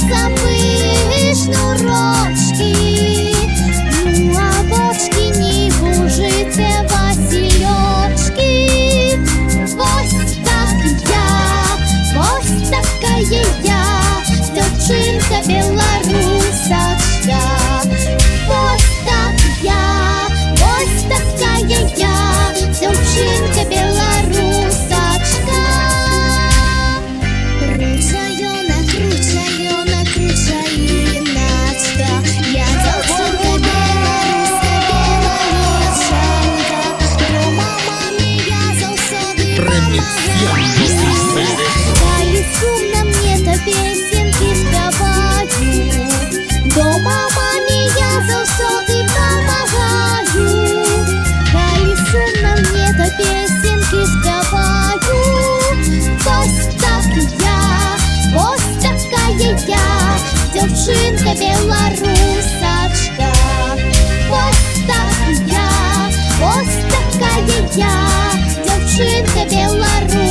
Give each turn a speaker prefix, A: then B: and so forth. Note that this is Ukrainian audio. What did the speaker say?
A: самі шнурочки, ну а бочки ніби життя Васильочки. Ось така я, дівчинка білорусочка. Ось така я, дівчинка білорусочка. Кручайона, кручайона, кручаїначка, я дівчинка білоруска, білорусчанка. Бо мама мія завжди допомагає. Коли сумно мне, то песенки співаю. Бо мама мія завжди допомагаю. Коли сумно мне, то песенки співаю. Ось така я, дівчинка білорусочка. Ось така я, дівчинка білорусочка.